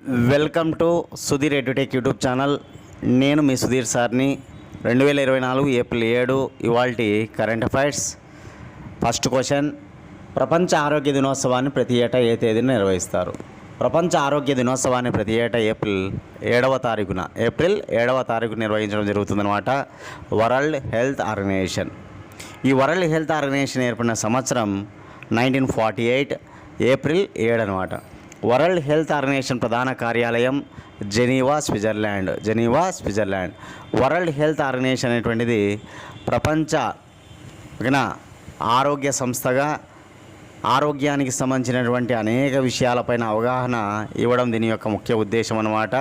Welcome to Sudheer edutech YouTube channel. నేను మీ సుధీర్ సార్ని. 2024 April 7 ఇవాల్టి కరెంట్ అఫైర్స్. ఫస్ట్ క్వశ్చన్, ప్రపంచ ఆరోగ్య దినోత్సవాన్ని ప్రతి ఏటా ఏ తేదీన నిర్వహిస్తారు? ప్రపంచ ఆరోగ్య దినోత్సవాన్ని ప్రతి ఏటా ఏప్రిల్ 7వ తారీఖు నిర్వహించడం జరుగుతుందన్నమాట. World Health Organization. ఈ వరల్డ్ హెల్త్ ఆర్గనైజేషన్ ఏర్పడిన సంవత్సరం 1948 ఏప్రిల్ 7 అనమాట. వరల్డ్ హెల్త్ ఆర్గనైజేషన్ ప్రధాన కార్యాలయం Geneva, Switzerland. World Health Organization అనేటువంటిది ప్రపంచ ఆరోగ్య సంస్థగా ఆరోగ్యానికి సంబంధించినటువంటి అనేక విషయాలపైన అవగాహన ఇవ్వడం దీని యొక్క ముఖ్య ఉద్దేశం అన్నమాట.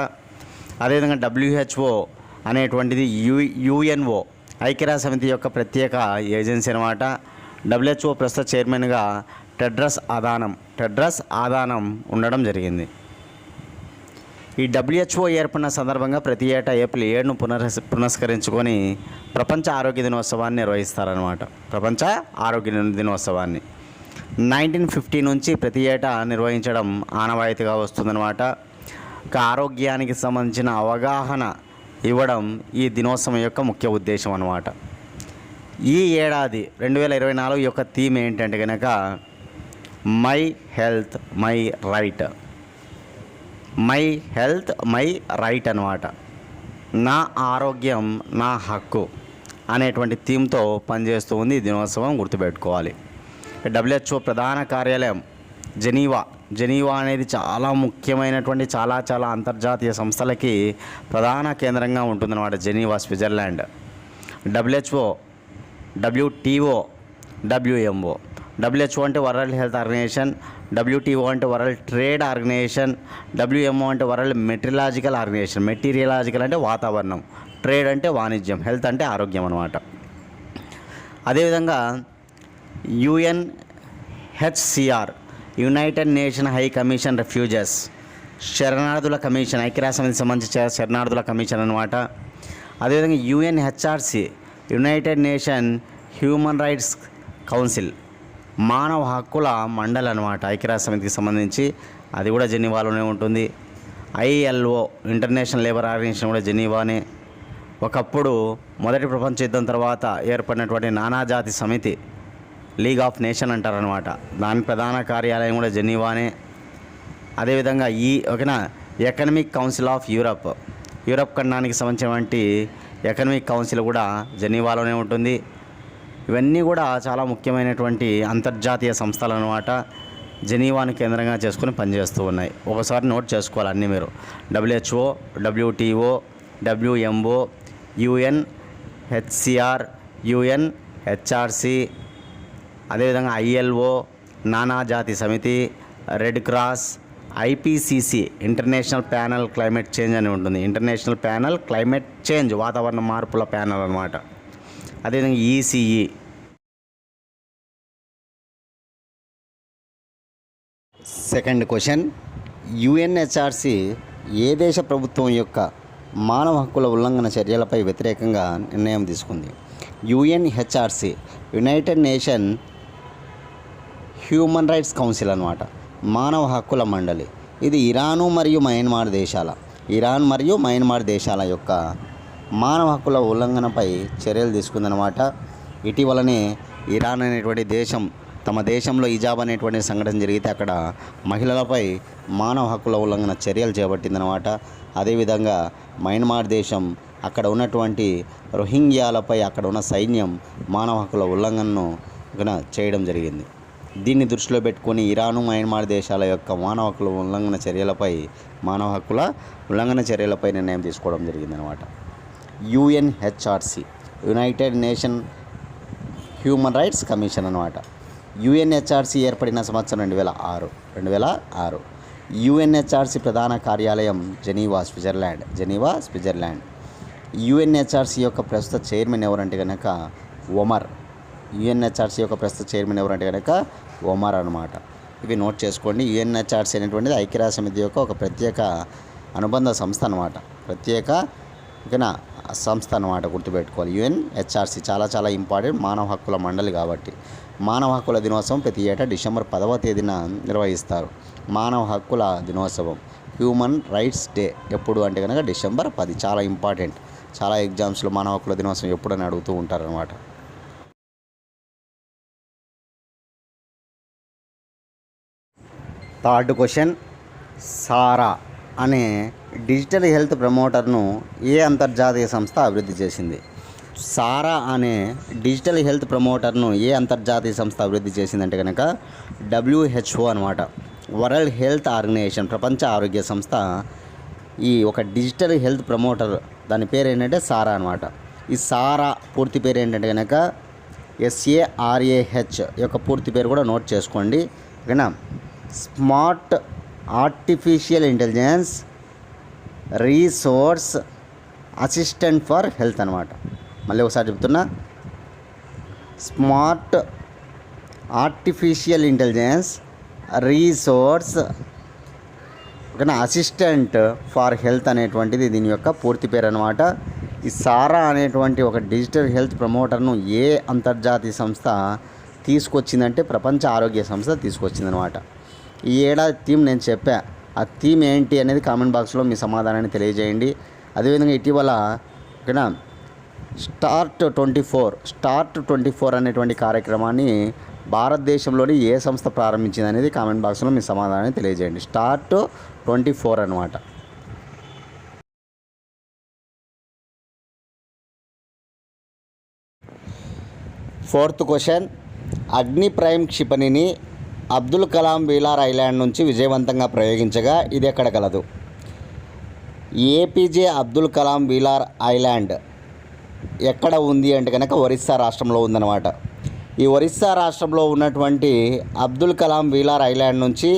అదేవిధంగా WHO అనేటువంటిది యుఎన్ఓ, ఐక్యరాజ్య సమితి యొక్క ప్రత్యేక ఏజెన్సీ అన్నమాట. WHO ప్రస్తుత చైర్మన్గా టెడ్రస్ ఆదానం ఉండడం జరిగింది. ఈ WHO ఏర్పడిన సందర్భంగా ప్రతి ఏటా ఏప్రిల్ 7ను పురస్కరించుకొని ప్రపంచ ఆరోగ్య దినోత్సవాన్ని నిర్వహిస్తారనమాట. ప్రపంచ ఆరోగ్య దినోత్సవాన్ని 1950 నుంచి ప్రతి ఏటా నిర్వహించడం ఆనవాయితీగా వస్తుందన్నమాట. ఆరోగ్యానికి సంబంధించిన అవగాహన ఇవ్వడం ఈ దినోత్సవం యొక్క ముఖ్య ఉద్దేశం అన్నమాట. ఈ ఏడాది 2024 యొక్క థీమ్ ఏంటంటే కనుక మై హెల్త్ మై రైట్ అనమాట. నా ఆరోగ్యం నా హక్కు అనేటువంటి థీమ్తో పనిచేస్తూ ఉంది ఈ దినోత్సవం, గుర్తుపెట్టుకోవాలి. WHO ప్రధాన కార్యాలయం జెనీవా అనేది చాలా ముఖ్యమైనటువంటి చాలా అంతర్జాతీయ సంస్థలకి ప్రధాన కేంద్రంగా ఉంటుందన్నమాట. Geneva, Switzerland. WHO, WTO, WMO. WHO అంటే వరల్డ్ హెల్త్ ఆర్గనైజేషన్, WTO అంటే వరల్డ్ ట్రేడ్ ఆర్గనైజేషన్, WMO అంటే వరల్డ్ మెటీరియలాజికల్ ఆర్గనైజేషన్. మెటీరియలాజికల్ అంటే వాతావరణం, ట్రేడ్ అంటే వాణిజ్యం, హెల్త్ అంటే ఆరోగ్యం అన్నమాట. అదేవిధంగా UNHCR, united nation high commission refugees, శరణార్థుల కమిషన్, ఐక్యరాజ్య సమితికి సంబంధించిన శరణార్థుల కమిషన్ అన్నమాట. అదేవిధంగా UNHRC, united nation human rights council, మానవ హక్కుల మండలి అనమాట, ఐక్యరాజ్య సమితికి సంబంధించి. అది కూడా జెనీవాలోనే ఉంటుంది. ILO, ఇంటర్నేషనల్ లేబర్ ఆర్గనైజేషన్ కూడా జెనీవానే. ఒకప్పుడు మొదటి ప్రపంచ యుద్ధం తర్వాత ఏర్పడినటువంటి నానాజాతి సమితి, లీగ్ ఆఫ్ నేషన్ అంటారనమాట, దాని ప్రధాన కార్యాలయం కూడా జెనీవానే. అదేవిధంగా ఎకనమిక్ కౌన్సిల్ ఆఫ్ యూరప్ ఖండానికి సంబంధించినటువంటి ఎకనమిక్ కౌన్సిల్ కూడా జెనీవాలోనే ఉంటుంది. ఇవన్నీ కూడా చాలా ముఖ్యమైనటువంటి అంతర్జాతీయ సంస్థలు అన్నమాట. జెనీవాను కేంద్రంగా చేసుకుని పనిచేస్తూ ఉన్నాయి. ఒకసారి నోట్ చేసుకోవాలి అన్నీ మీరు. WHO, WTO, WMO, UNHCR, UNHRC, అదేవిధంగా ILO, నానాజాతి సమితి, red cross, IPCC, international panel climate change అని ఉంటుంది. ఇంటర్నేషనల్ ప్యానల్ క్లైమేట్ చేంజ్, వాతావరణ మార్పుల ప్యానల్ అన్నమాట. అదేవిధంగా ECE. సెకండ్ క్వశ్చన్, UNHRC ఏ దేశ ప్రభుత్వం యొక్క మానవ హక్కుల ఉల్లంఘన చర్యలపై వ్యతిరేకంగా నిర్ణయం తీసుకుంది? UNHRC, united nation human rights council అన్నమాట, మానవ హక్కుల మండలి. ఇది ఇరాన్ మరియు మయన్మార్ దేశాల యొక్క మానవ హక్కుల ఉల్లంఘనపై చర్యలు తీసుకుందనమాట. ఇటీవలనే ఇరాన్ అనేటువంటి దేశం తమ దేశంలో హిజాబ్ అనేటువంటి సంఘటన జరిగితే అక్కడ మహిళలపై మానవ హక్కుల ఉల్లంఘన చర్యలు చేపట్టిందనమాట. అదేవిధంగా మయన్మార్ దేశం అక్కడ ఉన్నటువంటి రోహింగ్యాలపై అక్కడ ఉన్న సైన్యం మానవ హక్కుల ఉల్లంఘనను చేయడం జరిగింది. దీన్ని దృష్టిలో పెట్టుకొని ఇరాను, మయన్మార్ దేశాల యొక్క మానవ హక్కుల ఉల్లంఘన చర్యలపై నిర్ణయం తీసుకోవడం జరిగిందనమాట. UNHRC, united nation human rights commission అన్నమాట. UNHRC ఏర్పడిన సంవత్సరం 2006. UNHRC ప్రధాన కార్యాలయం జెనీవా, స్విట్జర్లాండ్. UNHRC యొక్క ప్రస్తుత చైర్మన్ ఎవరంటే కనుక ఒమర్ అన్నమాట. ఇవి నోట్ చేసుకోండి. UNHRC అనేటువంటిది ఐక్యరాజ్య సమితి యొక్క ఒక ప్రత్యేక అనుబంధ సంస్థ అన్నమాట, సంస్థ అన్నమాట, గుర్తుపెట్టుకోవాలి. UNHRC చాలా ఇంపార్టెంట్, మానవ హక్కుల మండలి కాబట్టి. మానవ హక్కుల దినోత్సవం ప్రతి ఏటా డిసెంబర్ 10వ తేదీన నిర్వహిస్తారు. మానవ హక్కుల దినోత్సవం హ్యూమన్ రైట్స్ డే ఎప్పుడు అంటే కనుక డిసెంబర్ 10. చాలా ఇంపార్టెంట్. చాలా ఎగ్జామ్స్లో మానవ హక్కుల దినోత్సవం ఎప్పుడని అడుగుతూ ఉంటారనమాట. థర్డ్ క్వశ్చన్, సారా అనే డిజిటల్ హెల్త్ ప్రమోటర్ను ఏ అంతర్జాతీయ సంస్థ అభివృద్ధి చేసింది? సారా అనే డిజిటల్ హెల్త్ ప్రమోటర్ను ఏ అంతర్జాతీయ సంస్థ అభివృద్ధి చేసిందంటే కనుక WHO అనమాట. వరల్డ్ హెల్త్ ఆర్గనైజేషన్, ప్రపంచ ఆరోగ్య సంస్థ ఈ ఒక డిజిటల్ హెల్త్ ప్రమోటర్ దాని పేరు ఏంటంటే సారా అనమాట. ఈ సారా పూర్తి పేరు ఏంటంటే కనుక SARAH యొక్క పూర్తి పేరు కూడా నోట్ చేసుకోండి, ఓకేనా. Smart artificial intelligence resource assistant for health అనమాట. మళ్ళీ ఒకసారి చెప్తున్నా, స్మార్ట్ ఆర్టిఫిషియల్ ఇంటెలిజెన్స్ రీసోర్స్, ఓకేనా, అసిస్టెంట్ ఫర్ హెల్త్ అనేటువంటిది దీని యొక్క పూర్తి పేరు అనమాట. ఈ సారా అనేటువంటి ఒక డిజిటల్ హెల్త్ ప్రమోటర్ను ఏ అంతర్జాతీయ సంస్థ తీసుకొచ్చిందంటే ప్రపంచ ఆరోగ్య సంస్థ తీసుకొచ్చిందనమాట. ఈ ఏడాది థీమ్ నేను చెప్పా, ఆ థీమ్ ఏంటి అనేది కామెంట్ బాక్స్లో మీ సమాధానాన్ని తెలియజేయండి. అదేవిధంగా ఇటీవల, ఓకేనా, స్టార్ట్ 24 అనేటువంటి కార్యక్రమాన్ని భారతదేశంలోని ఏ సంస్థ ప్రారంభించింది అనేది కామెంట్ బాక్స్లో మీ సమాధానాన్ని తెలియజేయండి. స్టార్ట్ 24 అనమాట. ఫోర్త్ క్వశ్చన్, అగ్ని ప్రైమ్ క్షిపణిని అబ్దుల్ కలాం వీలార్ ఐలాండ్ నుంచి విజయవంతంగా ప్రయోగించగా ఇది ఎక్కడ కలదు? APJ Abdul Kalam Wheeler island ఎక్కడ ఉంది అంటే కనుక ఒరిస్సా రాష్ట్రంలో ఉందన్నమాట. ఈ ఒరిస్సా రాష్ట్రంలో ఉన్నటువంటి అబ్దుల్ కలాం వీలార్ ఐలాండ్ నుంచి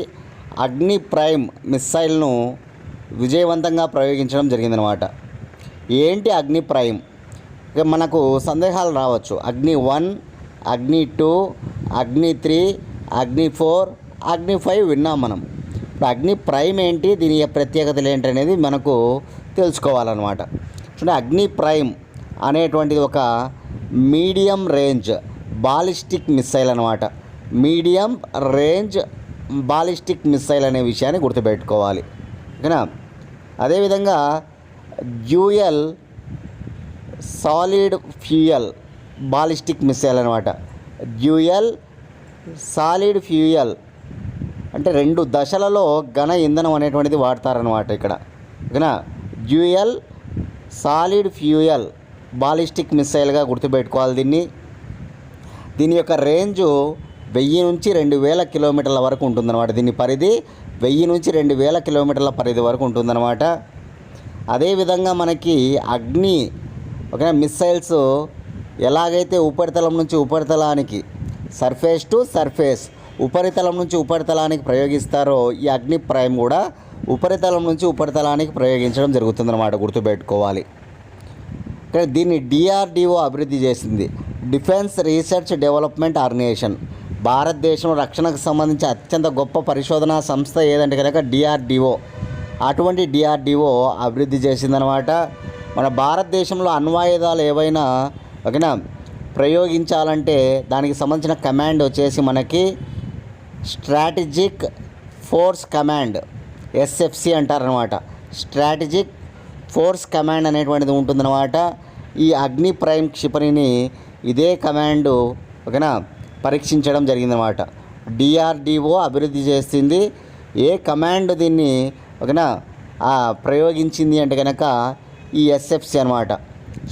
అగ్ని ప్రైమ్ మిస్సైల్ను విజయవంతంగా ప్రయోగించడం జరిగిందనమాట. ఏంటి అగ్ని ప్రైమ్? ఇక మనకు సందేహాలు రావచ్చు. అగ్ని 1, అగ్ని 2, అగ్ని 3, అగ్ని 4, అగ్ని 5 విన్నాం మనం. ఇప్పుడు అగ్ని ప్రైమ్ ఏంటి, దీని ప్రత్యేకతలు ఏంటి అనేది మనకు తెలుసుకోవాలన్నమాట. చూడండి, అగ్ని ప్రైమ్ అనేటువంటిది ఒక మీడియం రేంజ్ బాలిస్టిక్ మిస్సైల్ అనమాట. మీడియం రేంజ్ బాలిస్టిక్ మిస్సైల్ అనే విషయాన్ని గుర్తుపెట్టుకోవాలి, ఓకేనా. అదేవిధంగా dual solid fuel ballistic missile అనమాట. డ్యూయల్ సాలిడ్ ఫ్యూయల్ అంటే 2 దశలలో ఘన ఇంధనం అనేటువంటిది వాడతారనమాట ఇక్కడ, ఓకేనా. డ్యూయల్ సాలిడ్ ఫ్యూయల్ బాలిస్టిక్ మిస్సైల్గా గుర్తుపెట్టుకోవాలి దీన్ని. దీని యొక్క రేంజు 1000 నుంచి 2000 కిలోమీటర్ల వరకు ఉంటుందన్నమాట. దీని పరిధి 1000 నుంచి 2000 కిలోమీటర్ల పరిధి వరకు ఉంటుందన్నమాట. అదేవిధంగా మనకి అగ్ని, ఓకే, మిస్సైల్స్ ఎలాగైతే ఉపరితలం నుంచి ఉపరితలానికి, సర్ఫేస్ టు సర్ఫేస్, ఉపరితలం నుంచి ఉపరితలానికి ప్రయోగిస్తారో ఈ అగ్ని ప్రైమ్ కూడా ఉపరితలం నుంచి ఉపరితలానికి ప్రయోగించడం జరుగుతుందన్నమాట, గుర్తుపెట్టుకోవాలి. దీన్ని DRDO అభివృద్ధి చేసింది, డిఫెన్స్ రీసెర్చ్ డెవలప్మెంట్ ఆర్గనైజేషన్. భారతదేశంలో రక్షణకు సంబంధించి అత్యంత గొప్ప పరిశోధనా సంస్థ ఏదంటే కనుక DRDO. అటువంటి DRDO అభివృద్ధి చేసిందనమాట. మన భారతదేశంలో అణ్వాయుధాలు ఏవైనా, ఓకేనా, ప్రయోగించాలంటే దానికి సంబంధించిన కమాండ్ వచ్చేసి మనకి స్ట్రాటజిక్ ఫోర్స్ కమాండ్, SFC అంటారనమాట. స్ట్రాటజిక్ ఫోర్స్ కమాండ్ అనేటువంటిది ఉంటుందన్నమాట. ఈ అగ్ని ప్రైమ్ క్షిపణిని ఇదే కమాండ్, ఓకేనా, పరీక్షించడం జరిగిందన్నమాట. DRDO అభివృద్ధి చేస్తుంది. ఏ కమాండ్ దీన్ని, ఓకేనా, ప్రయోగించింది అంటే కనుక ఈ SFC అనమాట,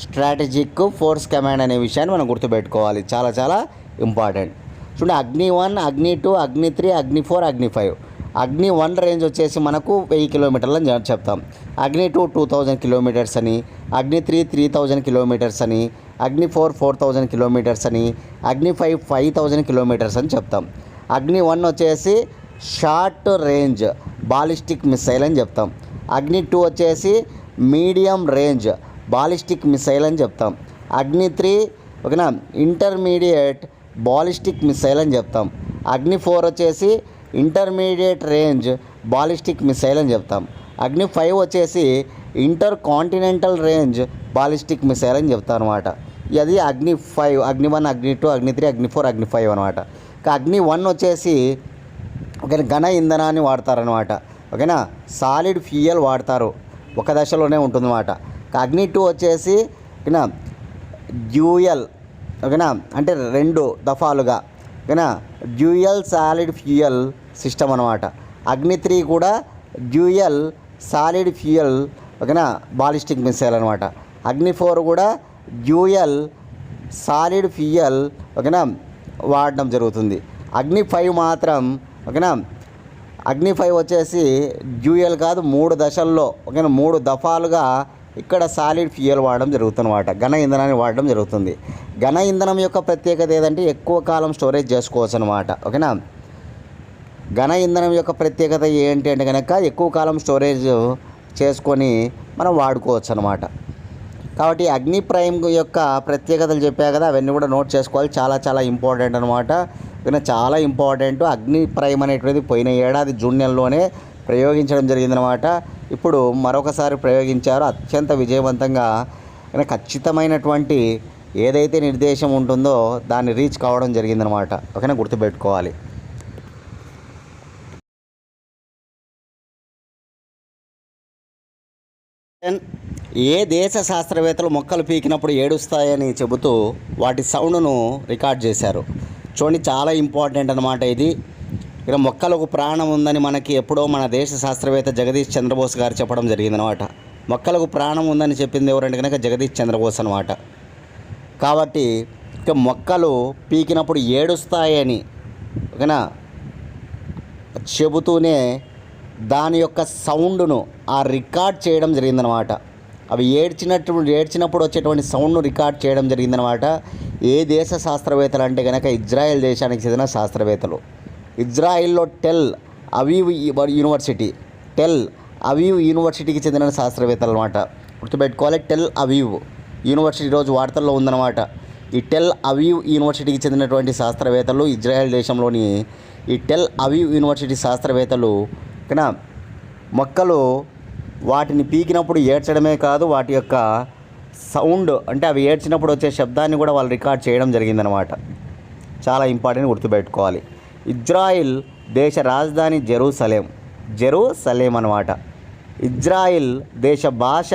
స్ట్రాటజిక్ ఫోర్స్ కమాండ్ అనే విషయాన్ని మనం గుర్తుపెట్టుకోవాలి, చాలా చాలా ఇంపార్టెంట్. చూడండి, అగ్ని 1, అగ్ని 2, అగ్ని 3, అగ్ని 4, అగ్ని 5. అగ్ని 1 రేంజ్ వచ్చేసి మనకు 1000 కిలోమీటర్లు అని చెప్తాం. అగ్ని 2 2000 కిలోమీటర్స్ అని, అగ్ని 3 3000 కిలోమీటర్స్ అని, అగ్ని 4 4000 కిలోమీటర్స్ అని, అగ్ని 5 5000 కిలోమీటర్స్ అని చెప్తాం. అగ్ని 1 వచ్చేసి షార్ట్ రేంజ్ బాలిస్టిక్ మిస్సైల్ అని చెప్తాం. అగ్ని 2 వచ్చేసి మీడియం రేంజ్ బాలిస్టిక్ మిస్సైల్ అని చెప్తాం. అగ్ని 3, ఓకేనా, ఇంటర్మీడియట్ బాలిస్టిక్ మిస్సైల్ అని చెప్తాం. అగ్ని 4 వచ్చేసి ఇంటర్మీడియట్ రేంజ్ బాలిస్టిక్ మిస్సైల్ అని చెప్తాం. అగ్ని 5 వచ్చేసి inter continental range ballistic missile అని చెప్తారు అనమాట. అది అగ్ని 5, అగ్ని 1, అగ్ని 2, అగ్ని 3, అగ్ని 4, అగ్ని 5 అనమాట. అగ్ని 1 వచ్చేసి ఒక ఘన ఇంధనాన్ని వాడతారనమాట. ఓకేనా. సాలిడ్ ఫ్యూయల్ వాడతారు, ఒక దశలోనే ఉంటుందన్నమాట. అగ్ని 2 వచ్చేసి ఓకేనా డ్యూయల్, ఓకేనా, అంటే 2 దఫాలుగా, ఓకేనా, డ్యూయల్ సాలిడ్ ఫ్యూయల్ సిస్టమ్ అనమాట. అగ్ని 3 కూడా డ్యూయల్ సాలిడ్ ఫ్యూయల్, ఓకేనా, బాలిస్టిక్ మిసైల్ అనమాట. అగ్ని 4 కూడా డ్యూయల్ సాలిడ్ ఫ్యూయల్, ఓకేనా, వాడడం జరుగుతుంది. అగ్ని 5 మాత్రం, ఓకేనా, అగ్ని 5 వచ్చేసి డ్యూయల్ కాదు, 3 దశల్లో, ఓకేనా, 3 దఫాలుగా ఇక్కడ సాలిడ్ ఫ్యూయల్ వాడడం జరుగుతుందన్నమాట. ఘన ఇంధనాన్ని వాడడం జరుగుతుంది. ఘన ఇంధనం యొక్క ప్రత్యేకత ఏదంటే ఎక్కువ కాలం స్టోరేజ్ చేసుకోవచ్చు అనమాట. ఓకేనా. ఘన ఇంధనం యొక్క ప్రత్యేకత ఏంటి అంటే కనుక ఎక్కువ కాలం స్టోరేజ్ చేసుకొని మనం వాడుకోవచ్చు అనమాట. కాబట్టి అగ్ని ప్రైమ్ యొక్క ప్రత్యేకతలు చెప్పా కదా, అవన్నీ కూడా నోట్ చేసుకోవాలి. చాలా చాలా ఇంపార్టెంట్ అనమాట. చాలా ఇంపార్టెంట్. అగ్ని ప్రైమ్ అనేటువంటిది పోయిన ఏడాది జూన్ నెలలోనే ప్రయోగించడం జరిగిందనమాట. ఇప్పుడు మరొకసారి ప్రయోగించారు అత్యంత విజయవంతంగా. ఖచ్చితమైనటువంటి ఏదైతే నిర్దేశం ఉంటుందో దాన్ని రీచ్ కావడం జరిగిందనమాట. ఓకేనా, గుర్తుపెట్టుకోవాలి. ఏ దేశ శాస్త్రవేత్తలు మొక్కలు పీకినప్పుడు ఏడుస్తాయని చెబుతూ వాటి సౌండ్ను రికార్డ్ చేశారు? చూడండి, చాలా ఇంపార్టెంట్ అనమాట ఇది. ఇక్కడ మొక్కలకు ప్రాణం ఉందని మనకి ఎప్పుడో మన దేశ శాస్త్రవేత్త జగదీష్ చంద్రబోస్ గారు చెప్పడం జరిగిందనమాట. మొక్కలకు ప్రాణం ఉందని చెప్పింది ఎవరంటే కనుక జగదీష్ చంద్రబోస్ అనమాట. కాబట్టి ఇక మొక్కలు పీకినప్పుడు ఏడుస్తాయని, ఓకేనా, చెబుతూనే దాని యొక్క సౌండ్ను రికార్డ్ చేయడం జరిగిందనమాట. అవి ఏడ్చినప్పుడు వచ్చేటువంటి సౌండ్ను రికార్డ్ చేయడం జరిగిందనమాట. ఏ దేశ శాస్త్రవేత్తలు అంటే కనుక ఇజ్రాయెల్ దేశానికి చెందిన శాస్త్రవేత్తలు. ఇజ్రాయిల్లో టెల్ అవీవ్ యూనివర్సిటీకి చెందిన శాస్త్రవేత్తలు అనమాట. గుర్తుపెట్టుకోవాలి, టెల్ అవీవ్ యూనివర్సిటీ ఈరోజు వార్తల్లో ఉందన్నమాట. ఈ టెల్ అవీవ్ యూనివర్సిటీకి చెందినటువంటి శాస్త్రవేత్తలు, ఇజ్రాయెల్ దేశంలోని ఈ టెల్ అవీవ్ యూనివర్సిటీ శాస్త్రవేత్తలు, ఓకేనా, మొక్కలు వాటిని పీకినప్పుడు ఏడ్చడమే కాదు, వాటి యొక్క సౌండ్ అంటే అవి ఏడ్చినప్పుడు వచ్చే శబ్దాన్ని కూడా వాళ్ళు రికార్డ్ చేయడం జరిగిందనమాట. చాలా ఇంపార్టెంట్, గుర్తుపెట్టుకోవాలి. ఇజ్రాయిల్ దేశ రాజధాని జెరూసలేం అనమాట. ఇజ్రాయిల్ దేశ భాష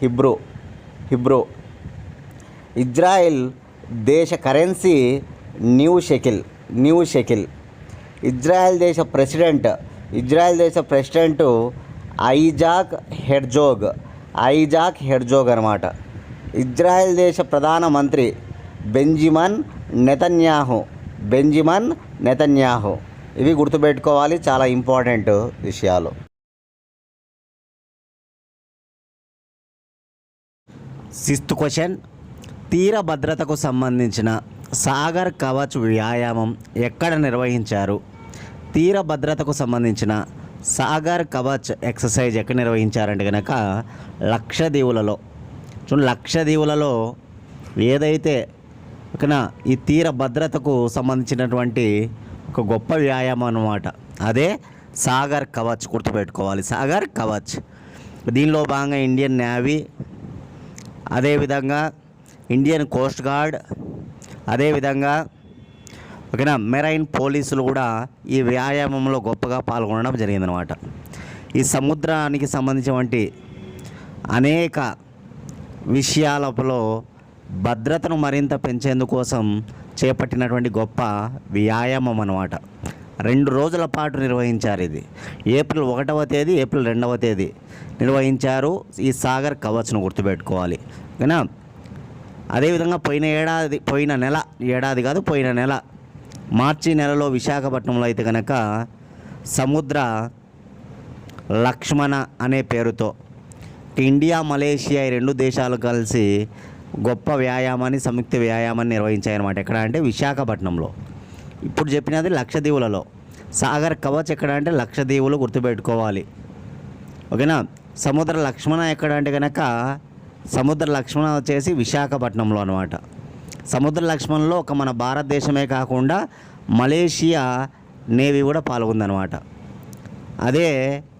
హిబ్రూ. ఇజ్రాయిల్ దేశ కరెన్సీ న్యూ షెకిల్. ఇజ్రాయెల్ దేశ ప్రెసిడెంట్ ఐజాక్ హెర్జోగ్ అనమాట. ఇజ్రాయెల్ దేశ ప్రధానమంత్రి బెంజిమన్ నెతన్యాహు. ఇవి గుర్తుపెట్టుకోవాలి, చాలా ఇంపార్టెంట్ విషయాలు. సిక్స్త్ క్వశ్చన్, తీర భద్రతకు సంబంధించిన సాగర్ కవచ్ వ్యాయామం ఎక్కడ నిర్వహించారు? తీర భద్రతకు సంబంధించిన సాగర్ కవచ్ ఎక్సర్సైజ్ ఎక్కడ నిర్వహించారంటే కనుక లక్షద్వీపులలో. లక్షద్వీపులలో ఏదైతే ఓకేనా ఈ తీర భద్రతకు సంబంధించినటువంటి ఒక గొప్ప వ్యాయామం అన్నమాట, అదే సాగర్ కవచ్. గుర్తుపెట్టుకోవాలి, సాగర్ కవచ్. దీనిలో భాగంగా ఇండియన్ నేవీ, అదేవిధంగా ఇండియన్ కోస్ట్ గార్డ్, అదేవిధంగా ఓకేనా మెరైన్ పోలీసులు కూడా ఈ వ్యాయామంలో గొప్పగా పాల్గొనడం జరిగిందనమాట. ఈ సముద్రానికి సంబంధించినటువంటి అనేక విషయాలలో భద్రతను మరింత పెంచేందుకోసం చేపట్టినటువంటి గొప్ప వ్యాయామం అన్నమాట. 2 రోజుల పాటు నిర్వహించారు. ఇది ఏప్రిల్ 1వ తేదీ, ఏప్రిల్ 2వ తేదీ నిర్వహించారు ఈ సాగర్ కవచ్ను. గుర్తుపెట్టుకోవాలి, ఓకేనా. అదేవిధంగా పోయిన నెల మార్చి నెలలో విశాఖపట్నంలో అయితే కనుక సముద్ర లక్ష్మణ అనే పేరుతో ఇండియా, మలేషియా ఈ 2 దేశాలు కలిసి గొప్ప సంయుక్త వ్యాయామాన్ని నిర్వహించాయన్నమాట. ఎక్కడ అంటే విశాఖపట్నంలో. ఇప్పుడు చెప్పినది లక్షద్వీపులలో. సాగర్ కవచ్ ఎక్కడ అంటే లక్షద్వీపులు. గుర్తుపెట్టుకోవాలి, ఓకేనా. సముద్ర లక్ష్మణ ఎక్కడ అంటే కనుక సముద్ర లక్ష్మణ వచ్చేసి విశాఖపట్నంలో అనమాట. సముద్ర లక్ష్మణలో ఒక మన భారతదేశమే కాకుండా మలేషియా నేవీ కూడా పాల్గొందనమాట. అదే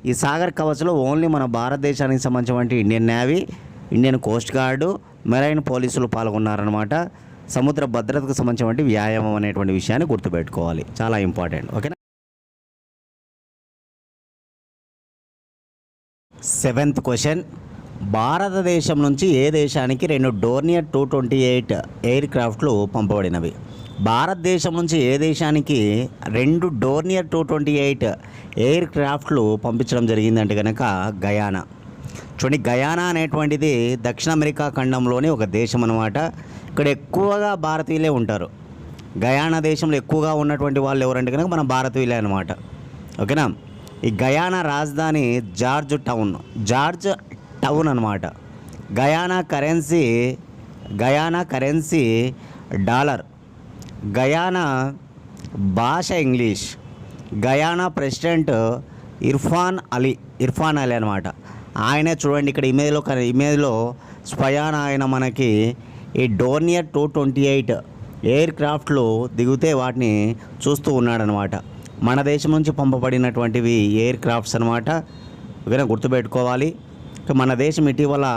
ఈ సాగర్ కవచ్లో ఓన్లీ మన భారతదేశానికి సంబంధించినటువంటి Indian navy, Indian Coast guard, marine పోలీసులు పాల్గొన్నారనమాట. సముద్ర భద్రతకు సంబంధించినటువంటి వ్యాయామం అనేటువంటి విషయాన్ని గుర్తుపెట్టుకోవాలి, చాలా ఇంపార్టెంట్, ఓకేనా. సెవెంత్ క్వశ్చన్, భారతదేశం నుంచి ఏ దేశానికి 2 డోర్నియర్ 228 ఎయిర్ క్రాఫ్ట్లు పంపబడినవి? భారతదేశం నుంచి ఏ దేశానికి 2 డోర్నియర్ 228 ఎయిర్ క్రాఫ్ట్లు పంపించడం జరిగిందంటే కనుక గయానా. చూడండి, గయానా అనేటువంటిది దక్షిణ అమెరికా ఖండంలోని ఒక దేశం అన్నమాట. ఇక్కడ ఎక్కువగా భారతీయులే ఉంటారు. గయానా దేశంలో ఎక్కువగా ఉన్నటువంటి వాళ్ళు ఎవరంటే కనుక మన భారతీయులే అనమాట. ఓకేనా. ఈ గయానా రాజధాని జార్జ్ టౌన్ అనమాట. Guyana currency dollar. గయానా భాష English. Guyana president Irfan Ali అనమాట. ఆయనే చూడండి ఇక్కడ ఇమేజ్లో స్వయాన ఆయన మనకి ఈ డోర్నియర్ 228 ఎయిర్ క్రాఫ్ట్లు దిగితే వాటిని చూస్తూ ఉన్నాడనమాట. మన దేశం నుంచి పంపబడినటువంటివి ఎయిర్ క్రాఫ్ట్స్ అనమాట. ఇవన్నీ గుర్తుపెట్టుకోవాలి. మన దేశం ఇటీవల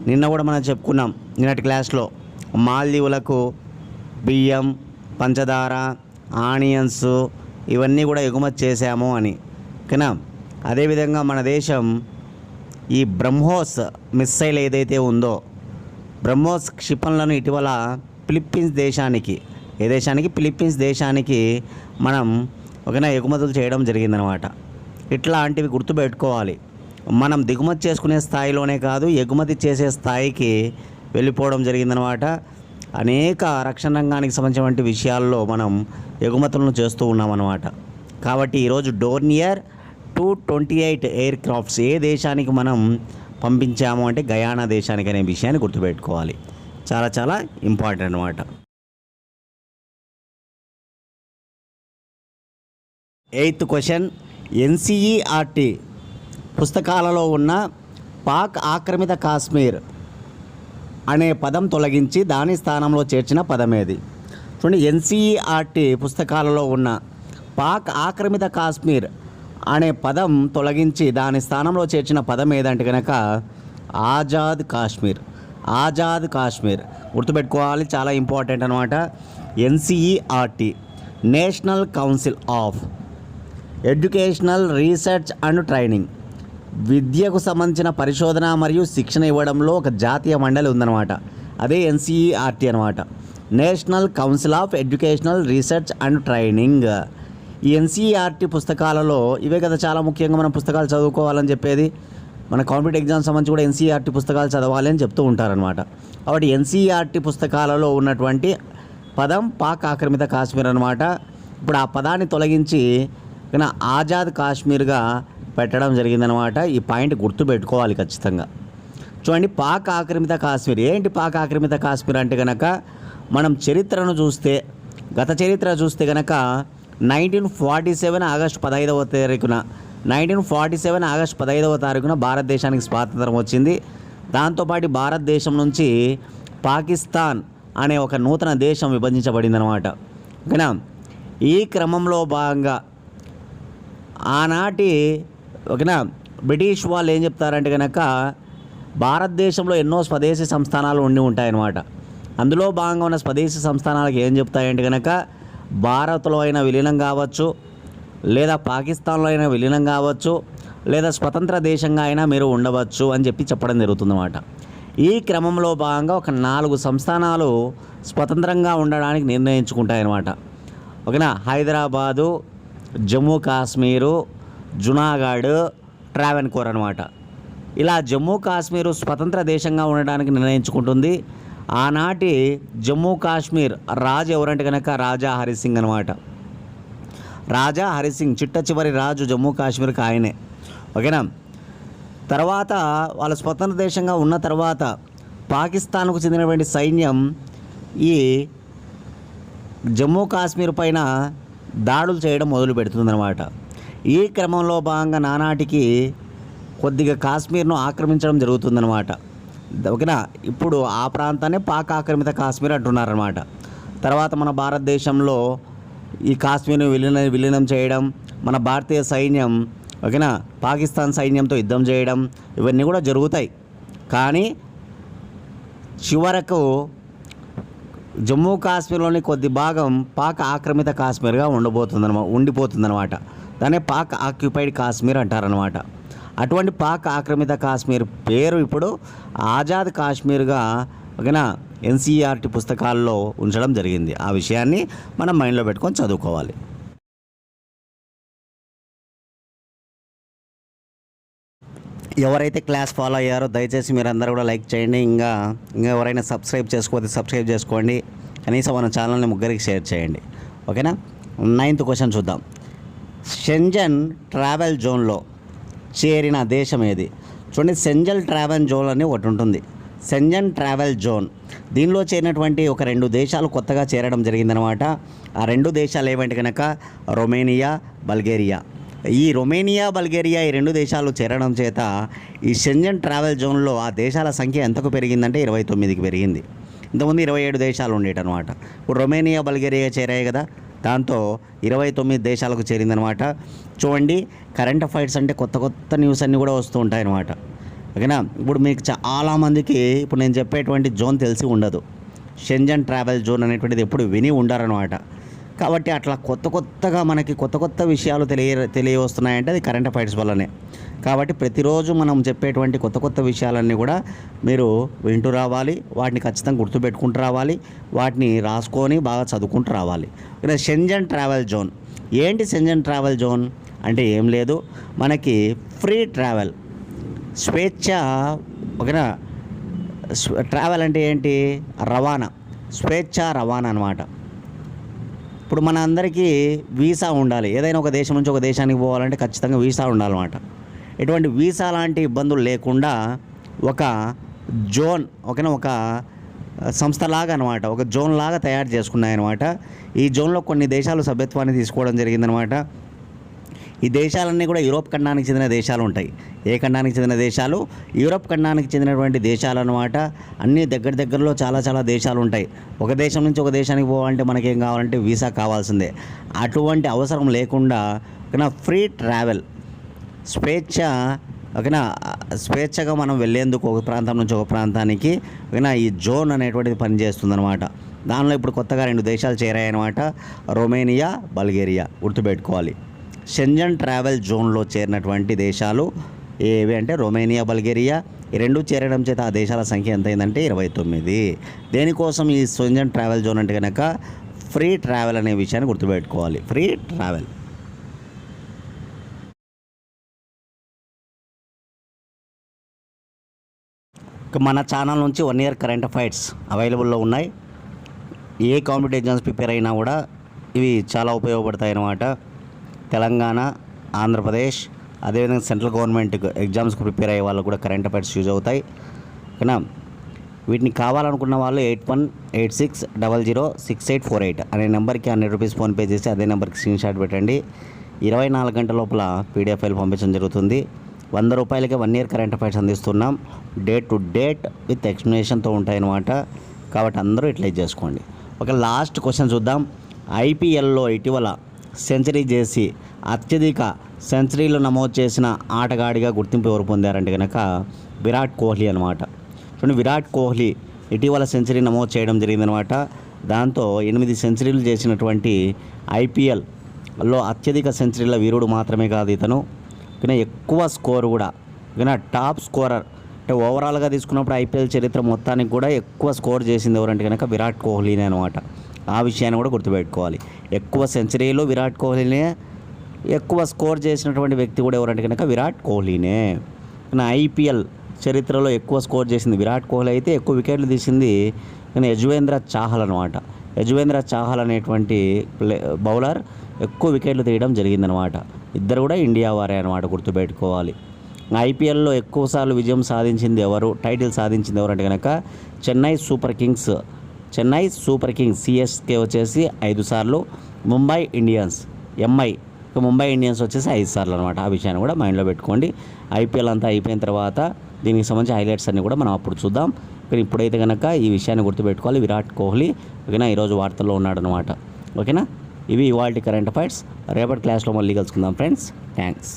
నిన్న కూడా మనం చెప్పుకున్నాం నిన్నటి క్లాస్లో, మాల్దీవులకు బియ్యం, పంచదార, ఆనియన్స్ ఇవన్నీ కూడా ఎగుమతి చేశాము అని. ఓకేనా. అదేవిధంగా మన దేశం ఈ బ్రహ్మోస్ మిస్సైల్ ఏదైతే ఉందో, బ్రహ్మోస్ క్షిపణులను ఇటీవల ఫిలిప్పీన్స్ దేశానికి మనం ఒకనా ఎగుమతులు చేయడం జరిగిందనమాట. ఇట్లాంటివి గుర్తుపెట్టుకోవాలి. మనం దిగుమతి చేసుకునే స్థాయిలోనే కాదు, ఎగుమతి చేసే స్థాయికి వెళ్ళిపోవడం జరిగిందనమాట. అనేక రక్షణ రంగానికి సంబంధించిన విషయాల్లో మనం ఎగుమతులను చేస్తూ ఉన్నామన్నమాట. కాబట్టి ఈరోజు డోర్నియర్ 228 ఎయిర్ క్రాఫ్ట్స్ ఏ దేశానికి మనం పంపించాము అంటే గయానా దేశానికి అనే విషయాన్ని గుర్తుపెట్టుకోవాలి. చాలా చాలా ఇంపార్టెంట్ అన్నమాట. 8th క్వశ్చన్, ఎన్సీఈఆర్టీ పుస్తకాలలో ఉన్న పాక్ ఆక్రమిత కాశ్మీర్ అనే పదం తొలగించి దాని స్థానంలో చేర్చిన పదం ఏది? చూడండి, ఎన్సీఈఆర్టీ పుస్తకాలలో ఉన్న పాక్ ఆక్రమిత కాశ్మీర్ అనే పదం తొలగించి దాని స్థానంలో చేర్చిన పదం ఏదంటే కనుక ఆజాద్ కాశ్మీర్. గుర్తుపెట్టుకోవాలి, చాలా ఇంపార్టెంట్ అనమాట. NCERT national council of educational research and training, విద్యకు సంబంధించిన పరిశోధన మరియు శిక్షణ ఇవ్వడంలో ఒక జాతీయ మండలి ఉందన్నమాట. అదే ఎన్సీఈఆర్టీ అనమాట, national council of educational research and training. ఈ ఎన్సీఈఆర్టీ పుస్తకాలలో ఇవే కదా చాలా ముఖ్యంగా మనం పుస్తకాలు చదువుకోవాలని చెప్పేది. మన కాంపిటేటివ్ ఎగ్జామ్స్ సంబంధించి కూడా ఎన్సీఈఆర్టీ పుస్తకాలు చదవాలి అని చెప్తూ ఉంటారనమాట. కాబట్టి ఎన్సీఈఆర్టీ పుస్తకాలలో ఉన్నటువంటి పదం పాక్ ఆక్రమిత కాశ్మీర్ అనమాట. ఇప్పుడు ఆ పదాన్ని తొలగించి ఆజాద్ కాశ్మీర్గా పెట్టడం జరిగిందనమాట. ఈ పాయింట్ గుర్తుపెట్టుకోవాలి ఖచ్చితంగా. చూడండి, పాక్ ఆక్రమిత కాశ్మీర్ ఏంటి? పాక్ ఆక్రమిత కాశ్మీర్ అంటే కనుక మనం చరిత్రను చూస్తే, గత చరిత్ర చూస్తే కనుక 1947 ఆగస్టు 15వ తారీఖున భారతదేశానికి స్వాతంత్రం వచ్చింది. దాంతోపాటు భారతదేశం నుంచి పాకిస్తాన్ అనే ఒక నూతన దేశం విభజించబడింది అనమాట. ఓకేనా. ఈ క్రమంలో భాగంగా ఆనాటి ఓకేనా బ్రిటిష్ వాళ్ళు ఏం చెప్తారంటే కనుక భారతదేశంలో ఎన్నో స్వదేశీ సంస్థానాలు ఉండి ఉంటాయన్నమాట. అందులో భాగంగా ఉన్న స్వదేశీ సంస్థానాలకు ఏం చెప్తాయంటే కనుక భారత్లో అయినా విలీనం కావచ్చు, లేదా పాకిస్తాన్లో అయినా విలీనం కావచ్చు, లేదా స్వతంత్ర దేశంగా అయినా మీరు ఉండవచ్చు అని చెప్పడం జరుగుతుందన్నమాట. ఈ క్రమంలో భాగంగా ఒక 4 సంస్థానాలు స్వతంత్రంగా ఉండడానికి నిర్ణయించుకుంటాయన్నమాట. ఓకేనా. హైదరాబాదు, జమ్మూ కాశ్మీరు, జునాగఢ్, ట్రావెన్కోర్ అనమాట. ఇలా జమ్మూ కాశ్మీరు స్వతంత్ర దేశంగా ఉండడానికి నిర్ణయించుకుంటుంది. ఆనాటి జమ్మూ కాశ్మీర్ రాజు ఎవరంటే కనుక రాజా హరిసింగ్ అనమాట. రాజా హరిసింగ్ చిట్ట చివరి రాజు జమ్మూ కాశ్మీర్కి ఆయనే. ఓకేనా. తర్వాత వాళ్ళ స్వతంత్ర దేశంగా ఉన్న తర్వాత పాకిస్తాన్కు చెందినటువంటి సైన్యం ఈ జమ్మూ కాశ్మీర్ పైన దాడులు చేయడం మొదలు పెడుతుందన్నమాట. ఈ క్రమంలో భాగంగా నానాటికి కొద్దిగా కాశ్మీర్ను ఆక్రమించడం జరుగుతుందన్నమాట. ఓకేనా. ఇప్పుడు ఆ ప్రాంతాన్ని పాక్ ఆక్రమిత కాశ్మీర్ అంటున్నారన్నమాట. తర్వాత మన భారతదేశంలో ఈ కాశ్మీర్ను విలీనం చేయడం, మన భారతీయ సైన్యం ఓకేనా పాకిస్తాన్ సైన్యంతో యుద్ధం చేయడం ఇవన్నీ కూడా జరుగుతాయి. కానీ చివరకు జమ్మూ కాశ్మీర్లోని కొద్ది భాగం పాక్ ఆక్రమిత కాశ్మీర్గా ఉండిపోతుందన్నమాట. దాన్నే పాక్ ఆక్యుపైడ్ కాశ్మీర్ అంటారనమాట. అటువంటి పాక్ ఆక్రమిత కాశ్మీర్ పేరు ఇప్పుడు ఆజాద్ కాశ్మీర్గా ఓకేనా ఎన్సీఈఆర్టీ పుస్తకాల్లో ఉంచడం జరిగింది. ఆ విషయాన్ని మనం మైండ్లో పెట్టుకొని చదువుకోవాలి. ఎవరైతే క్లాస్ ఫాలో అయ్యారో దయచేసి మీరు అందరూ కూడా లైక్ చేయండి. ఇంకా ఎవరైనా సబ్స్క్రైబ్ చేసుకోకపోతే సబ్స్క్రైబ్ చేసుకోండి. కనీసం మన ఛానల్ని ముగ్గురికి షేర్ చేయండి. ఓకేనా. 9th క్వశ్చన్ చూద్దాం. షెంజన్ ట్రావెల్ జోన్లో చేరిన దేశం ఏది? చూడండి, షెంజన్ ట్రావెల్ జోన్ అని ఒకటి ఉంటుంది. షెంజన్ ట్రావెల్ జోన్ దీనిలో చేరినటువంటి ఒక 2 దేశాలు కొత్తగా చేరడం జరిగిందనమాట. ఆ 2 దేశాలు ఏమంటే కనుక రొమేనియా, బల్గేరియా. ఈ రొమేనియా, బల్గేరియా ఈ 2 దేశాలు చేరడం చేత ఈ షెంజన్ ట్రావెల్ జోన్లో ఆ దేశాల సంఖ్య ఎంతకు పెరిగిందంటే 29కి పెరిగింది. ఇంతకుముందు 27 దేశాలు ఉండేటనమాట. ఇప్పుడు రొమేనియా, బల్గేరియా చేరాయి కదా, దాంతో 29 దేశాలకు చేరిందనమాట. చూడండి, కరెంట్ అఫైర్స్ అంటే కొత్త కొత్త న్యూస్ అన్నీ కూడా వస్తూ ఉంటాయి అన్నమాట. ఓకేనా. ఇప్పుడు మీకు చాలామందికి ఇప్పుడు నేను చెప్పేటువంటి జోన్ తెలిసి ఉండదు. షెంజన్ ట్రావెల్ జోన్ అనేటువంటిది ఎప్పుడు విని ఉండారనమాట. కాబట్టి అట్లా కొత్తగా మనకి కొత్త విషయాలు తెలియవస్తున్నాయంటే అది కరెంట్ అఫైర్స్ వల్లనే. కాబట్టి ప్రతిరోజు మనం చెప్పేటువంటి కొత్త విషయాలన్నీ కూడా మీరు వింటూ రావాలి, వాటిని ఖచ్చితంగా గుర్తుపెట్టుకుంటూ రావాలి, వాటిని రాసుకొని బాగా చదువుకుంటూ రావాలి. షెంజన్ ట్రావెల్ జోన్ ఏంటి? షెంజన్ ట్రావెల్ జోన్ అంటే ఏం లేదు, మనకి ఫ్రీ ట్రావెల్, స్వేచ్ఛ. ఓకేనా. ట్రావెల్ అంటే ఏంటి? రవాణా, స్వేచ్ఛ రవాణా అన్నమాట. ఇప్పుడు మన అందరికీ వీసా ఉండాలి. ఏదైనా ఒక దేశం నుంచి ఒక దేశానికి పోవాలంటే ఖచ్చితంగా వీసా ఉండాలన్నమాట. ఎటువంటి వీసా లాంటి ఇబ్బందులు లేకుండా ఒక జోన్, ఓకేనా, ఒక సంస్థలాగా అనమాట, ఒక జోన్ లాగా తయారు చేసుకున్నాయన్నమాట. ఈ జోన్లో కొన్ని దేశాలు సభ్యత్వాన్ని తీసుకోవడం జరిగిందనమాట. ఈ దేశాలన్నీ కూడా యూరోప్ ఖండానికి చెందిన దేశాలు ఉంటాయి. ఏ ఖండానికి చెందిన దేశాలు? యూరోప్ ఖండానికి చెందినటువంటి దేశాలు అన్నమాట. అన్నీ దగ్గరలో చాలా దేశాలు ఉంటాయి. ఒక దేశం నుంచి ఒక దేశానికి పోవాలంటే మనకేం కావాలంటే వీసా కావాల్సిందే. అటువంటి అవసరం లేకుండా ఓకేనా ఫ్రీ ట్రావెల్, స్వేచ్ఛ, ఓకేనా, స్వేచ్ఛగా మనం వెళ్ళేందుకు ఒక ప్రాంతం నుంచి ఒక ప్రాంతానికి ఓకేనా ఈ జోన్ అనేటువంటిది పనిచేస్తుందన్నమాట. దానిలో ఇప్పుడు కొత్తగా 2 దేశాలు చేరాయన్నమాట, రొమేనియా, బల్గేరియా. గుర్తుపెట్టుకోవాలి. షెంజన్ ట్రావెల్ జోన్లో చేరినటువంటి దేశాలు ఏవి అంటే రొమేనియా, బల్గేరియా. ఈ 2 చేరడం చేత ఆ దేశాల సంఖ్య ఎంత అయిందంటే 29. దేనికోసం ఈ షెంజన్ ట్రావెల్ జోన్ అంటే కనుక ఫ్రీ ట్రావెల్ అనే విషయాన్ని గుర్తుపెట్టుకోవాలి. Free travel. మన ఛానల్ నుంచి 1 year కరెంట్ అఫైర్స్ అవైలబుల్లో ఉన్నాయి. ఏ కాంపిటేటివ్ ఎగ్జామ్స్ ప్రిపేర్ అయినా కూడా ఇవి చాలా ఉపయోగపడతాయి అన్నమాట. తెలంగాణ, ఆంధ్రప్రదేశ్, అదేవిధంగా సెంట్రల్ గవర్నమెంట్ ఎగ్జామ్స్కి ప్రిపేర్ అయ్యే వాళ్ళు కూడా కరెంట్ అఫైర్స్ యూజ్ అవుతాయి. ఓకేనా. వీటిని కావాలనుకున్న వాళ్ళు 8186006848 అనే నెంబర్కి 100 రూపీస్ ఫోన్పే చేసి అదే నెంబర్కి స్క్రీన్షాట్ పెట్టండి. 24 గంటల లోపల పీడిఎఫ్ ఫైల్ పంపించడం జరుగుతుంది. 100 రూపాయలకి 1 year కరెంట్ అఫైర్స్ అందిస్తున్నాం. డేట్ టు డేట్ విత్ ఎక్స్ప్లెనేషన్తో ఉంటాయన్నమాట. కాబట్టి అందరూ యూటిలైజ్ చేసుకోండి. ఒక లాస్ట్ క్వశ్చన్ చూద్దాం. ఐపీఎల్లో ఇటీవల సెంచరీ చేసి అత్యధిక సెంచరీలు నమోదు చేసిన ఆటగాడిగా గుర్తింపు ఎవరు పొందారంటే కనుక విరాట్ కోహ్లీ అనమాట. చూడండి, విరాట్ కోహ్లీ ఇటీవల సెంచరీ నమోదు చేయడం జరిగిందనమాట. దాంతో 8 సెంచరీలు చేసినటువంటి ఐపీఎల్లో అత్యధిక సెంచరీల వీరుడు మాత్రమే కాదు ఇతను, కానీ ఎక్కువ స్కోర్ కూడా, కానీ టాప్ స్కోరర్ అంటే ఓవరాల్గా తీసుకున్నప్పుడు ఐపీఎల్ చరిత్ర మొత్తానికి కూడా ఎక్కువ స్కోర్ చేసింది ఎవరంటే కనుక విరాట్ కోహ్లీనే అనమాట. ఆ విషయాన్ని కూడా గుర్తుపెట్టుకోవాలి. ఎక్కువ సెంచరీలు విరాట్ కోహ్లీనే, ఎక్కువ స్కోర్ చేసినటువంటి వ్యక్తి కూడా ఎవరంటే కనుక విరాట్ కోహ్లీనే. కానీ ఐపీఎల్ చరిత్రలో ఎక్కువ స్కోర్ చేసింది విరాట్ కోహ్లీ అయితే ఎక్కువ వికెట్లు తీసింది కానీ యజువేంద్ర చాహల్ అనమాట. యజువేంద్ర చాహల్ అనేటువంటి బౌలర్ ఎక్కువ వికెట్లు తీయడం జరిగిందనమాట. ఇద్దరు కూడా ఇండియా వారే అనమాట, గుర్తుపెట్టుకోవాలి. ఐపీఎల్లో ఎక్కువసార్లు విజయం సాధించింది ఎవరు, టైటిల్ సాధించింది ఎవరు అంటే కనుక చెన్నై సూపర్ కింగ్స్ సిఎస్కే వచ్చేసి 5 సార్లు, ముంబై ఇండియన్స్ ముంబై ఇండియన్స్ వచ్చేసి 5 సార్లు అనమాట. ఆ విషయాన్ని కూడా మైండ్లో పెట్టుకోండి. ఐపీఎల్ అంతా అయిపోయిన తర్వాత దీనికి సంబంధించి హైలైట్స్ అన్నీ కూడా మనం అప్పుడు చూద్దాం. కానీ ఇప్పుడైతే కనుక ఈ విషయాన్ని గుర్తుపెట్టుకోవాలి. విరాట్ కోహ్లీ ఓకేనా ఈరోజు వార్తల్లో ఉన్నాడనమాట. ఓకేనా. ఇవి ఇవాల్టి కరెంట్ అఫైర్స్. రేపటి క్లాస్లో మళ్ళీ కలుసుకుందాం ఫ్రెండ్స్. థ్యాంక్స్.